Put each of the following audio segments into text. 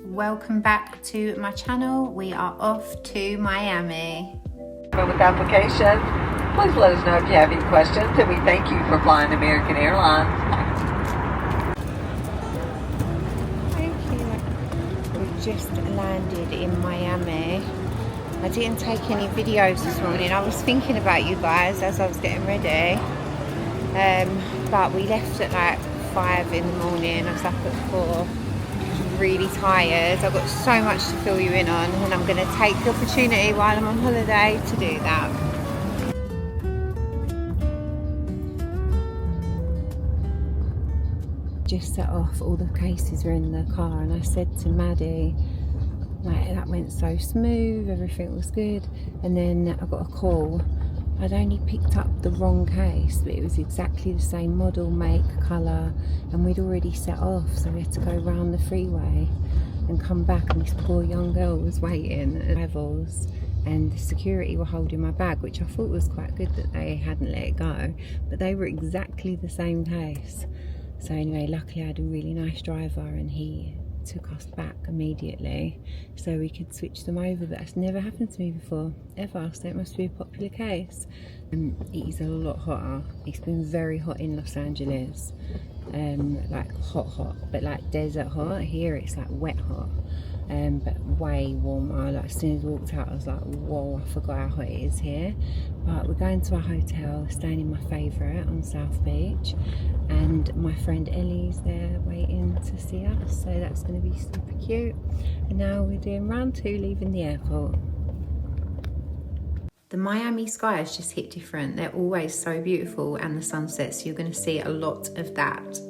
Welcome back to my channel. We are off to Miami. With application, please let us know if you have any questions, and we thank you for flying American Airlines. Thank you. We've just landed in Miami. I didn't take any videos this morning. I was thinking about you guys as I was getting ready. But we left at like 5 in the morning. I was up at 4. Really tired. I've got so much to fill you in on, and I'm going to take the opportunity while I'm on holiday to do that. Just set off, all the cases are in the car, and I said to Maddie, like, that went so smooth, everything was good, and then I got a call. I'd only picked up the wrong case, but it was exactly the same model, make, colour, and we'd already set off, so we had to go round the freeway and come back, and this poor young girl was waiting at levels, and the security were holding my bag, which I thought was quite good that they hadn't let it go, but they were exactly the same case. So anyway, luckily I had a really nice driver, and he took us back immediately so we could switch them over, but that's never happened to me before, ever, so it must be a popular case. It is a lot hotter. It's been very hot in Los Angeles, like hot, but like desert hot. Here it's like wet hot, but way warmer. Like as soon as I walked out I was like, whoa, I forgot how hot it is here. But we're going to our hotel, staying in my favourite on South Beach, and my friend Ellie's there waiting to see us, so that's going to be super cute. And now we're doing round 2, leaving the airport. The Miami skies just hit different. They're always so beautiful, and the sunsets, you're going to see a lot of that.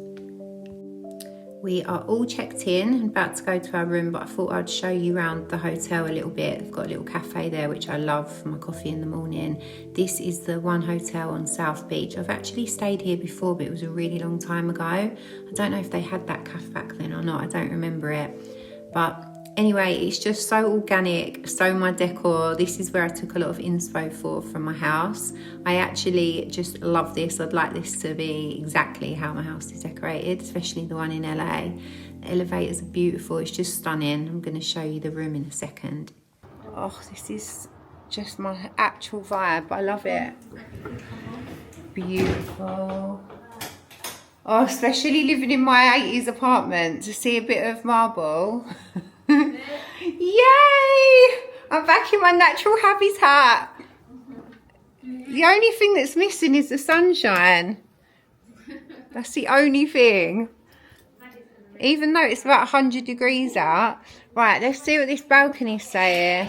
We are all checked in and about to go to our room, but I thought I'd show you around the hotel a little bit. They've got a little cafe there, which I love for my coffee in the morning. This is the one hotel on South Beach. I've actually stayed here before, but it was a really long time ago. I don't know if they had that cafe back then or not. I don't remember it. But anyway, it's just so organic, so my decor. This is where I took a lot of inspo from my house. I actually just love this. I'd like this to be exactly how my house is decorated, especially the one in LA. The elevators are beautiful, it's just stunning. I'm going to show you the room in a second. Oh, this is just my actual vibe. I love it. Beautiful. Oh, especially living in my 80s apartment, to see a bit of marble. Yay! I'm back in my natural habitat. The only thing that's missing is the sunshine. That's the only thing. Even though it's about 100 degrees out. Right, let's see what this balcony's saying.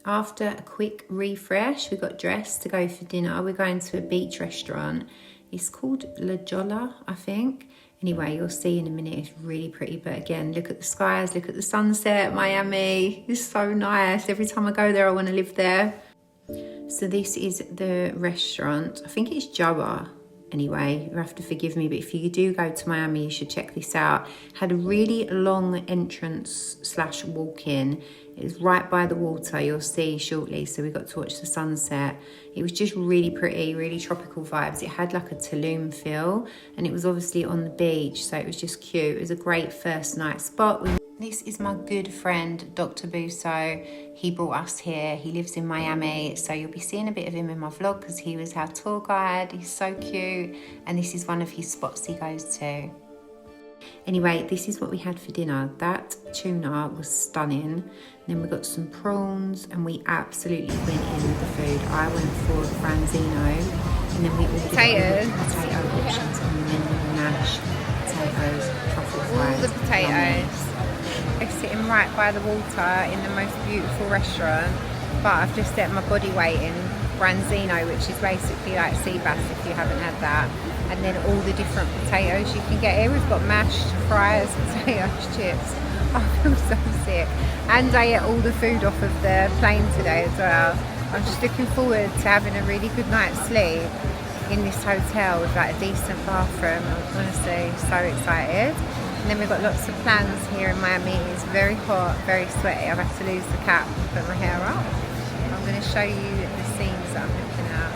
After a quick refresh, we got dressed to go for dinner. We're going to a beach restaurant. It's called La Jolla, I think. Anyway, you'll see in a minute, it's really pretty. But again, look at the skies, look at the sunset. Miami is so nice. Every time I go there, I want to live there. So this is the restaurant. I think it's Jolla. Anyway, you have to forgive me, but if you do go to Miami, you should check this out. Had a really long entrance / walk-in. It was right by the water, you'll see shortly, so we got to watch the sunset. It was just really pretty, really tropical vibes. It had like a Tulum feel, and it was obviously on the beach, so it was just cute. It was a great first night spot. This is my good friend, Dr. Busso. He brought us here. He lives in Miami, so you'll be seeing a bit of him in my vlog because he was our tour guide. He's so cute, and this is one of his spots he goes to. Anyway, this is what we had for dinner. That tuna was stunning. Then we got some prawns, and we absolutely went in with the food. I went for branzino, and then we ordered potato options on the menu: mash, potatoes, truffle fries. All the potatoes. They're sitting right by the water in the most beautiful restaurant, but I've just set my body weight in branzino, which is basically like sea bass if you haven't had that, and then all the different potatoes you can get here. We've got mashed, fries, potatoes, chips. I feel so sick, and I ate all the food off of the plane today as well. I'm just looking forward to having a really good night's sleep in this hotel with like a decent bathroom. I'm honestly so excited. And then we've got lots of plans here in Miami. It's very hot, very sweaty. I've had to lose the cap and put my hair up. I'm going to show you the scenes that I'm looking at.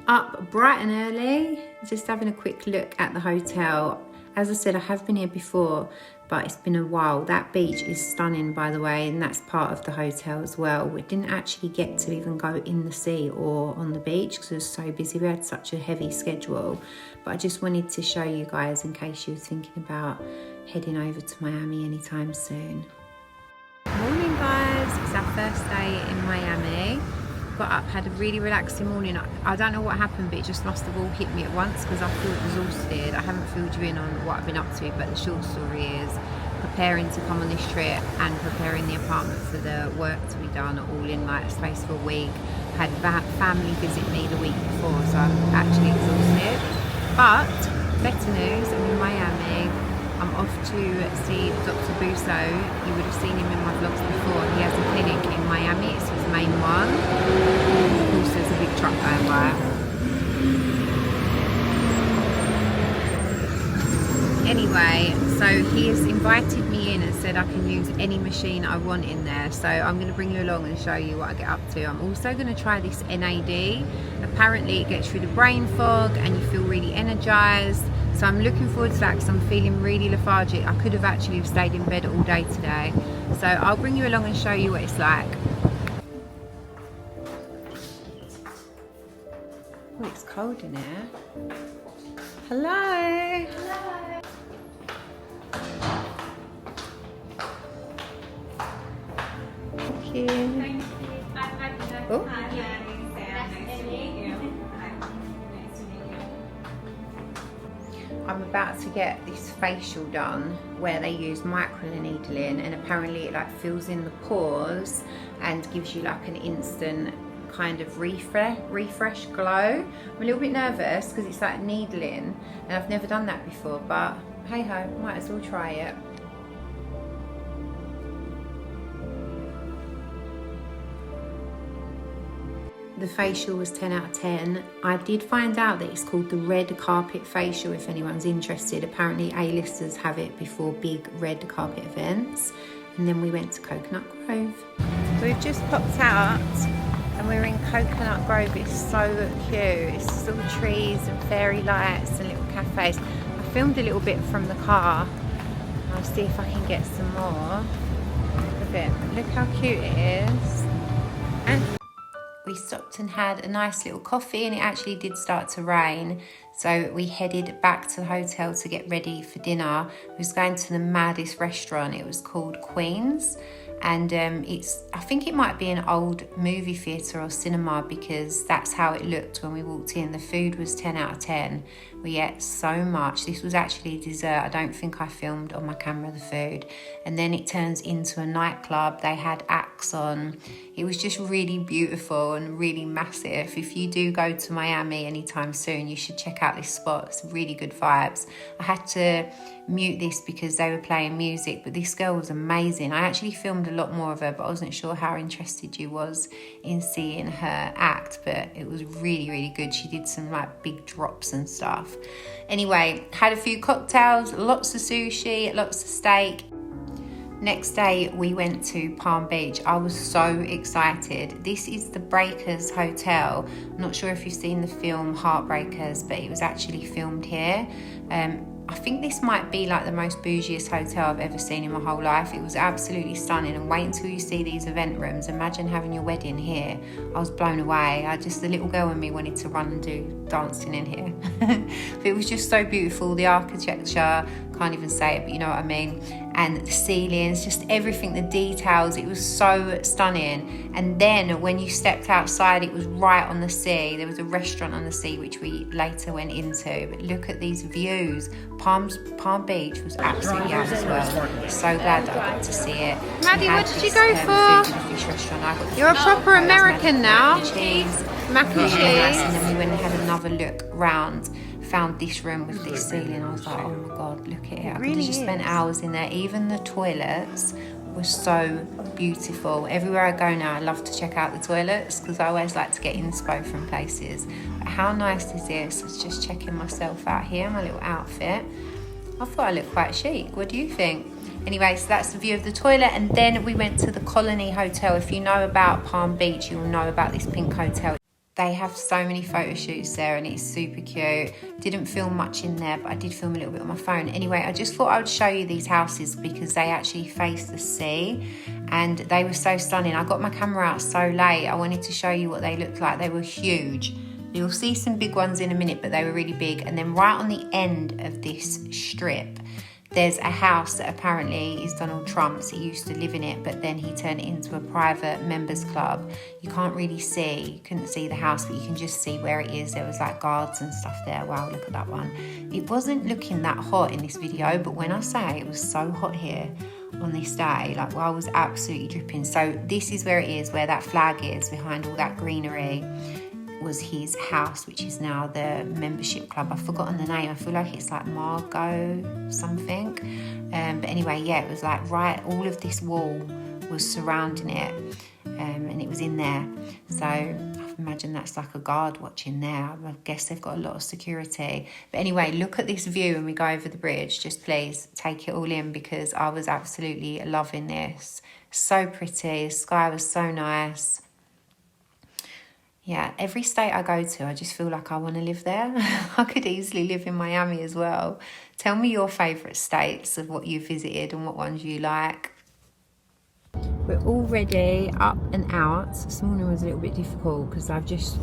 Up bright and early, just having a quick look at the hotel. As I said, I have been here before, but it's been a while. That beach is stunning, by the way, and that's part of the hotel as well. We didn't actually get to even go in the sea or on the beach because it was so busy. We had such a heavy schedule, but I just wanted to show you guys in case you were thinking about heading over to Miami anytime soon. Morning guys, it's our first day in Miami. Got up, had a really relaxing morning. I don't know what happened, but it just must have all hit me at once because I feel exhausted. I haven't filled you in on what I've been up to, but the short story is preparing to come on this trip and preparing the apartment for the work to be done all in like a space of a week. Had family visit me the week before, so I'm actually exhausted. But better news, I'm in Miami. I'm off to see Dr. Busso. You would have seen him in my vlogs before. He has a clinic in Miami. It's his main one. Of course, there's a big truck going by. Anyway, so he has invited me in and said I can use any machine I want in there. So I'm going to bring you along and show you what I get up to. I'm also going to try this NAD. Apparently it gets rid of brain fog and you feel really energized. So I'm looking forward to that because I'm feeling really lethargic. I could have actually stayed in bed all day today. So I'll bring you along and show you what it's like. Oh, it's cold in here. Hello. Hello. Thank you. Thank you. Oh. I'm about to get this facial done where they use microneedling, and apparently it like fills in the pores and gives you like an instant kind of refresh glow. I'm a little bit nervous because it's like needling and I've never done that before, but hey ho, might as well try it. The facial was 10 out of 10. I did find out that it's called the red carpet facial if anyone's interested. Apparently A-listers have it before big red carpet events. And then we went to Coconut Grove. We've just popped out and we're in Coconut Grove. It's so cute. It's just all trees and fairy lights and little cafes. I filmed a little bit from the car. I'll see if I can get some more. Look how cute it is. And we stopped and had a nice little coffee, and it actually did start to rain. So we headed back to the hotel to get ready for dinner. We was going to the maddest restaurant. It was called Queen's. And I think it might be an old movie theatre or cinema because that's how it looked when we walked in. The food was 10 out of 10. We ate so much. This was actually dessert. I don't think I filmed on my camera the food. And then it turns into a nightclub. They had acts on. It was just really beautiful and really massive. If you do go to Miami anytime soon, you should check out this spot. It's really good vibes. I had to mute this because they were playing music, but this girl was amazing. I actually filmed a lot more of her, but I wasn't sure how interested you was in seeing her act, but it was really, really good. She did some like big drops and stuff. Anyway, had a few cocktails, lots of sushi, lots of steak. Next day we went to Palm Beach. I was so excited. This is the Breakers Hotel. I'm not sure if you've seen the film Heartbreakers, but it was actually filmed here. I think this might be like the most bougiest hotel I've ever seen in my whole life. It was absolutely stunning, and wait until you see these event rooms. Imagine having your wedding here. I was blown away. The little girl in me wanted to run and do dancing in here. But it was just so beautiful. The architecture, can't even say it, but you know what I mean. And the ceilings, just everything, the details, it was so stunning. And then when you stepped outside, it was right on the sea. There was a restaurant on the sea, which we later went into. But look at these views. Palm Beach was absolutely out as well. So glad that I got to see it. Maddie, what did you go for? Fish restaurant. I got You're a proper American now. Mac and cheese. And then we went and had another look round. Found this room with this ceiling. I was like, oh my god, look at it. I could have just spent hours in there. Even the toilets was so beautiful. Everywhere I go now, I love to check out the toilets because I always like to get inspo from places. But how nice is this? I was just checking myself out here, my little outfit. I thought I looked quite chic. What do you think? Anyway, so that's the view of the toilet, and then we went to the Colony Hotel. If you know about Palm Beach, you'll know about this pink hotel. They have so many photo shoots there and it's super cute. Didn't film much in there, but I did film a little bit on my phone. Anyway, I just thought I would show you these houses because they actually face the sea and they were so stunning. I got my camera out so late. I wanted to show you what they looked like. They were huge. You'll see some big ones in a minute, but they were really big. And then right on the end of this strip, there's a house that apparently is Donald Trump's. He used to live in it, but then he turned it into a private members club. You can't really see, you couldn't see the house, but you can just see where it is. There was like guards and stuff there. Wow, look at that one. It wasn't looking that hot in this video, but when I say it was so hot here on this day, like, well, I was absolutely dripping. So this is where it is, where that flag is behind all that greenery. Was his house, which is now the membership club. I've forgotten the name. I feel like it's like Margot something. But anyway, yeah, it was like right, all of this wall was surrounding it, and it was in there. So I imagine that's like a guard watching there. I guess they've got a lot of security. But anyway, look at this view when we go over the bridge. Just please take it all in because I was absolutely loving this. So pretty. The sky was so nice. Yeah, every state I go to, I just feel like I want to live there. I could easily live in Miami as well. Tell me your favourite states of what you've visited and what ones you like. We're already up and out. This morning was a little bit difficult because I've just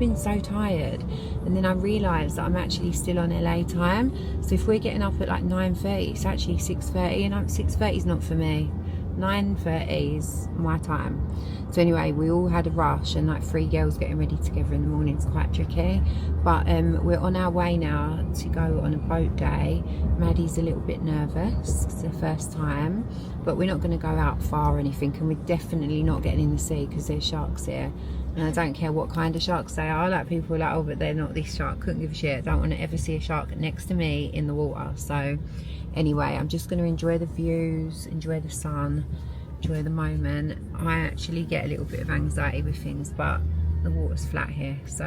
been so tired. And then I realised that I'm actually still on LA time. So if we're getting up at like 9:30, it's actually 6:30, and 6:30 is not for me. 9:30 is my time. So anyway, we all had a rush, and like 3 girls getting ready together in the morning is quite tricky. But we're on our way now to go on a boat day. Maddie's a little bit nervous. It's the first time, but we're not going to go out far or anything, and we're definitely not getting in the sea because there's sharks here. And I don't care what kind of sharks they are. Like, people are like, oh, but they're not this shark. Couldn't give a shit. Don't want to ever see a shark next to me in the water. So anyway, I'm just going to enjoy the views, enjoy the sun, enjoy the moment. I actually get a little bit of anxiety with things, but the water's flat here, so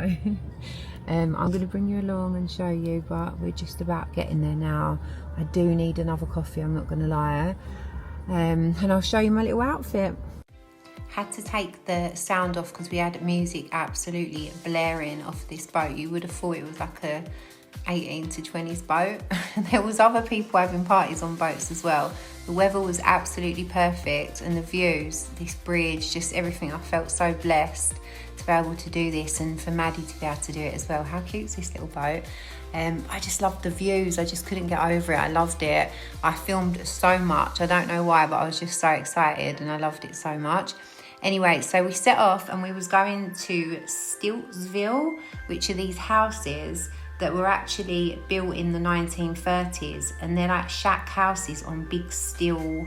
I'm going to bring you along and show you, but we're just about getting there now. I do need another coffee, I'm not going to lie, and I'll show you my little outfit. Had to take the sound off because we had music absolutely blaring off this boat. You would have thought it was like a 18 to 20s boat. There was other people having parties on boats as well. The weather was absolutely perfect, and the views, this bridge, just everything. I felt so blessed to be able to do this, and for Maddie to be able to do it as well. How cute is this little boat? I just loved the views. I just couldn't get over it. I loved it. I filmed so much. I don't know why, but I was just so excited and I loved it so much. Anyway, so we set off and we was going to Stiltsville, which are these houses that were actually built in the 1930s, and they're like shack houses on big steel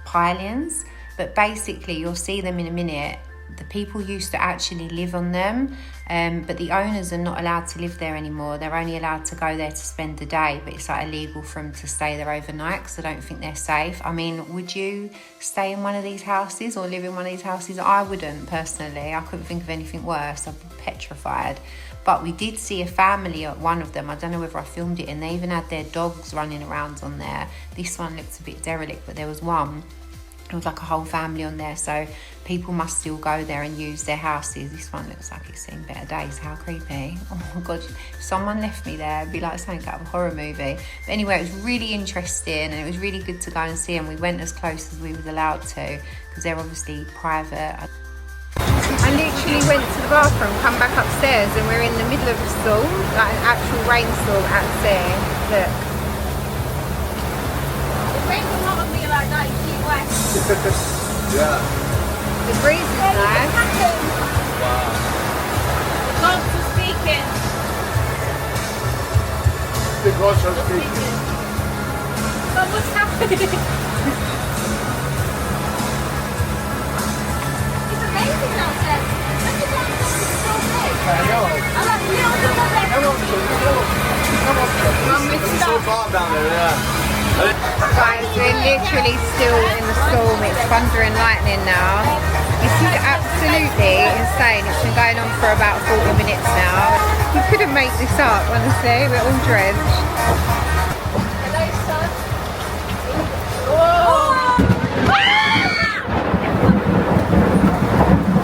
pilings. But basically, you'll see them in a minute. The people used to actually live on them, but the owners are not allowed to live there anymore. They're only allowed to go there to spend the day, but it's like illegal for them to stay there overnight because I don't think they're safe. I mean, would you stay in one of these houses or live in one of these houses? I wouldn't, personally. I couldn't think of anything worse. I'd be petrified. But we did see a family at one of them. I don't know whether I filmed it, and they even had their dogs running around on there. This one looks a bit derelict, but there was one. It was like a whole family on there, so people must still go there and use their houses. This one looks like it's seen better days. How creepy. Oh my God, if someone left me there, it'd be like something out of a horror movie. But anyway, it was really interesting, and it was really good to go and see them. We went as close as we was allowed to, because they're obviously private. I literally went to the bathroom, come back upstairs, and we're in the middle of a storm, like an actual rainstorm at sea. Look. It rains a lot on me like that in Key West. Yeah. The breeze is nice. Wow. The gods are speaking. The gods are speaking. But what's happening? It's amazing out there. Look at that, it's so big. I know. I like little. Come on, it's so far down there, yeah. Guys, we're literally still in the storm. It's thunder and lightning now. This is absolutely insane. It's been going on for about 40 minutes now. You couldn't make this up, honestly. We're all drenched.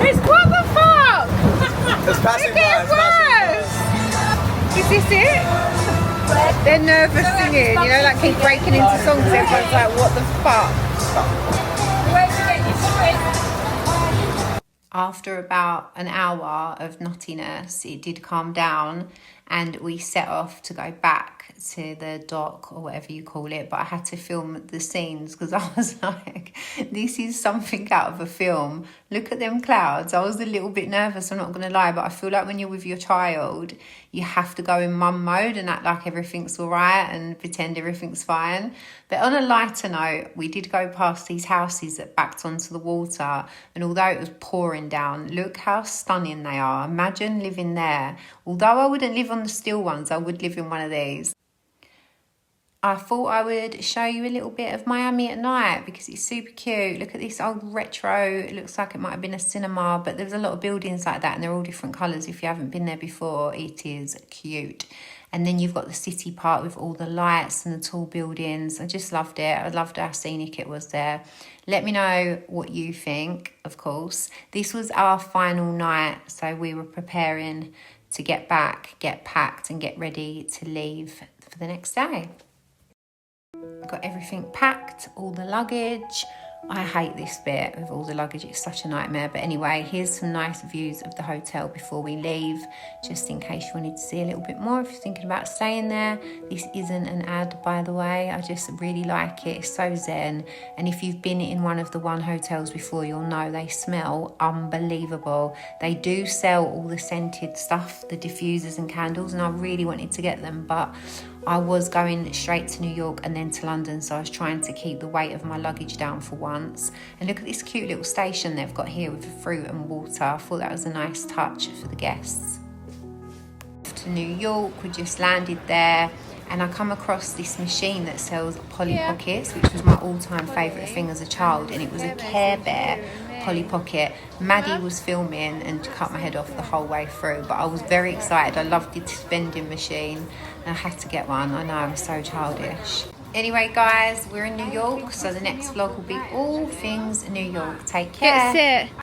It's what the fuck? It's passing It gets worse. Is this it? They're nervous singing, you know, like keep breaking into songs. Everyone's like, what the fuck? After about an hour of nuttiness, it did calm down and we set off to go back to the dock or whatever you call it. But I had to film the scenes because I was like, this is something out of a film. Look at them clouds. I was a little bit nervous, I'm not going to lie, but I feel like when you're with your child, you have to go in mum mode and act like everything's all right and pretend everything's fine. But on a lighter note, we did go past these houses that backed onto the water, and although it was pouring down, look how stunning they are. Imagine living there. Although I wouldn't live on the still ones, I would live in one of these. I thought I would show you a little bit of Miami at night because it's super cute. Look at this old retro. It looks like it might have been a cinema, but there's a lot of buildings like that and they're all different colours. If you haven't been there before, it is cute. And then you've got the city part with all the lights and the tall buildings. I just loved it. I loved how scenic it was there. Let me know what you think, of course. This was our final night, so we were preparing to get back, get packed and get ready to leave for the next day. Got everything packed, all the luggage. I hate this bit with all the luggage, it's such a nightmare. But anyway, here's some nice views of the hotel before we leave, just in case you wanted to see a little bit more if you're thinking about staying there. This isn't an ad, by the way. I just really like it. It's so zen. And if you've been in one of the One hotels before, you'll know they smell unbelievable. They do sell all the scented stuff, the diffusers and candles, and I really wanted to get them, but I was going straight to New York and then to London, so I was trying to keep the weight of my luggage down for once. And look at this cute little station they've got here with the fruit and water. I thought that was a nice touch for the guests. To New York, we just landed there and I come across this machine that sells Polly Pockets, which was my all-time favourite thing as a child, and it was a Care Bear Polly Pocket. Maddie was filming and cut my head off the whole way through, but I was very excited. I loved the vending machine and I had to get one. I know, I'm so childish. Anyway guys, we're in New York, so the next vlog will be all things New York. Take care. That's it.